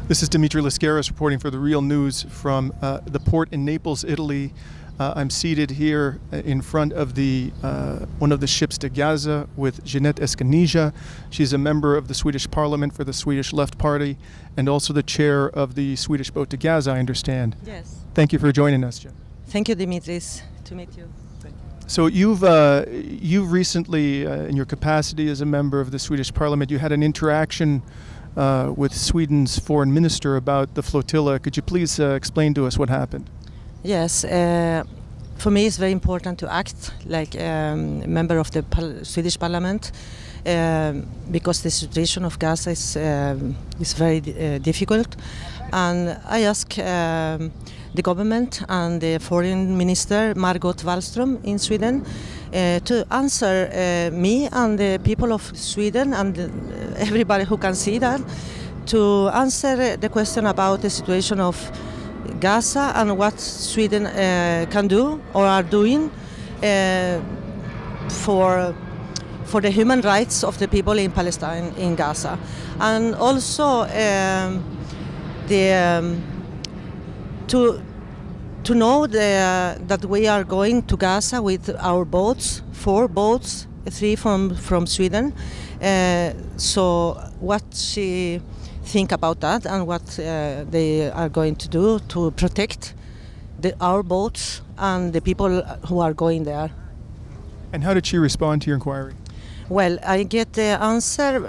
This is Dimitri Lascaris reporting for The Real News from the port in Naples, Italy. I'm seated here in front of the one of the ships to Gaza with Jeanette Escanilla. She's a member of the Swedish Parliament for the Swedish Left Party and also the chair of the Swedish boat to Gaza, I understand. Yes. Thank you for joining us, Jen. Thank you, Dimitris. To meet you. So you've recently, in your capacity as a member of the Swedish Parliament, you had an interaction with Sweden's foreign minister about the flotilla. Could you please explain to us what happened? Yes, for me it's very important to act like a member of the Swedish Parliament because the situation of Gaza is very difficult, and I ask the government and the foreign minister Margot Wallström in Sweden to answer me and the people of Sweden and everybody who can see that, to answer the question about the situation of Gaza and what Sweden can do or are doing for the human rights of the people in Palestine, in Gaza, and also to know that we are going to Gaza with our boats, 4 boats, 3 from Sweden. So what she think about that and what they are going to do to protect our boats and the people who are going there. And how did she respond to your inquiry? Well, I get the answer,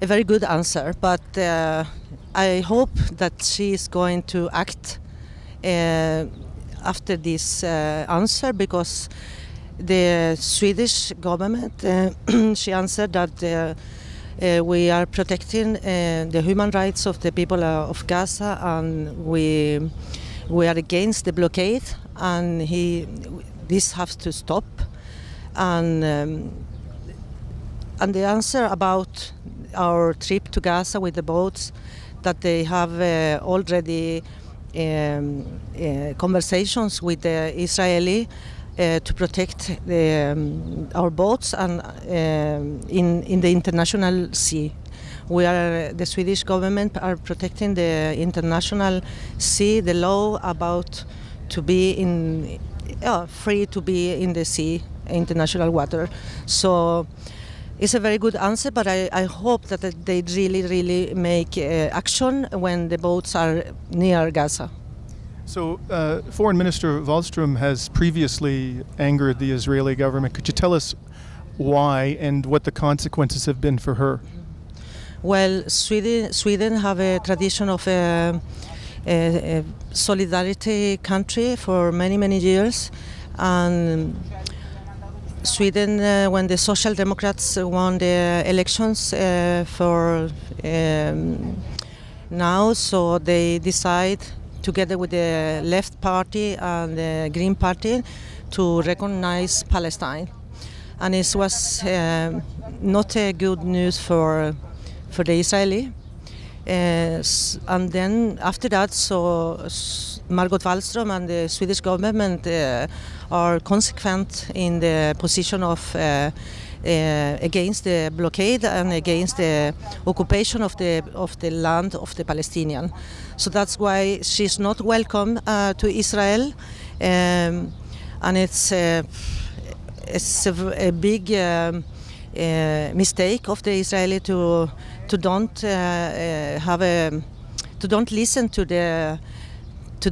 a very good answer, but I hope that she is going to act after this answer, because the Swedish government, she answered that we are protecting the human rights of the people of Gaza, and we are against the blockade, and this has to stop. And the answer about our trip to Gaza with the boats, that they have already conversations with the Israeli to protect our boats and in the international sea. The Swedish government are protecting the international sea, the law about to be free to be in the sea, international water. So it's a very good answer, but I hope that they really make action when the boats are near Gaza. So Foreign Minister Wallström has previously angered the Israeli government. Could you tell us why and what the consequences have been for her? Well, Sweden have a tradition of a solidarity country for many years, and Sweden, when the Social Democrats won the elections for now, so they decide, together with the Left Party and the Green Party, to recognize Palestine. And it was not a good news for the Israeli. And then after that, so Margot Wallström and the Swedish government are consequent in the position of against the blockade and against the occupation of the land of the Palestinian. So that's why she's not welcome to Israel, and it's a big mistake of the Israeli to don't listen to the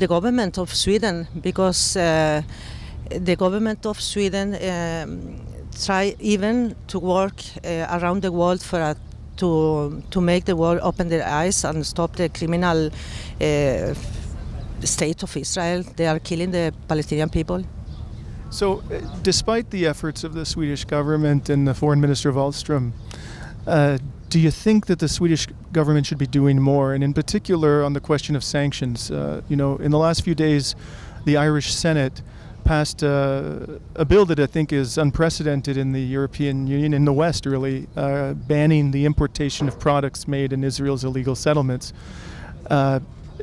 government of Sweden, because the government of Sweden try even to work around the world to make the world open their eyes and stop the criminal state of Israel. They are killing the Palestinian people. So, despite the efforts of the Swedish government and the Foreign Minister Wallström, do you think that the Swedish government should be doing more? And in particular, on the question of sanctions, in the last few days, the Irish Senate passed a bill that I think is unprecedented in the European Union, in the West really, banning the importation of products made in Israel's illegal settlements.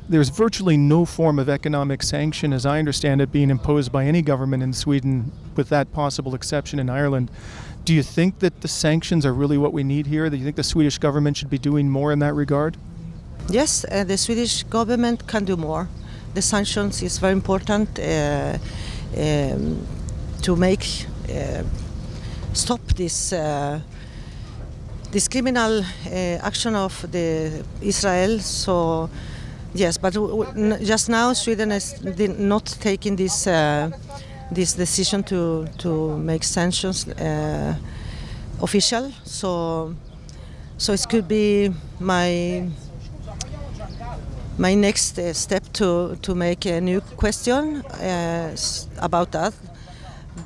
There's virtually no form of economic sanction, as I understand it, being imposed by any government in Sweden, with that possible exception in Ireland. Do you think that the sanctions are really what we need here? Do you think the Swedish government should be doing more in that regard? Yes, the Swedish government can do more. The sanctions is very important to make stop this criminal action of the Israel. So yes, but just now Sweden is not taking this decision to make sanctions official. So it could be my next step to make a new question about that.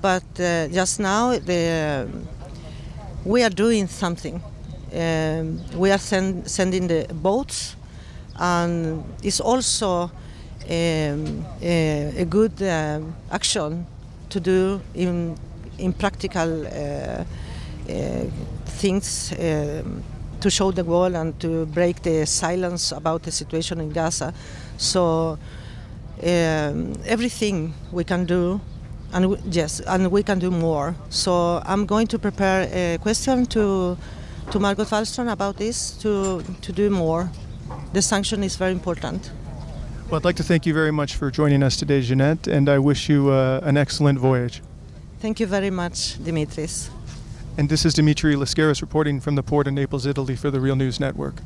But just now we are doing something. We are sending the boats, and it's also a good action to do in practical things to show the world and to break the silence about the situation in Gaza. So everything we can do, and we can do more. So I'm going to prepare a question to Margot Wallström about this to do more. The sanction is very important. Well, I'd like to thank you very much for joining us today, Jeanette, and I wish you an excellent voyage. Thank you very much, Dimitris. And this is Dimitri Lascaris reporting from the port in Naples, Italy for the Real News Network.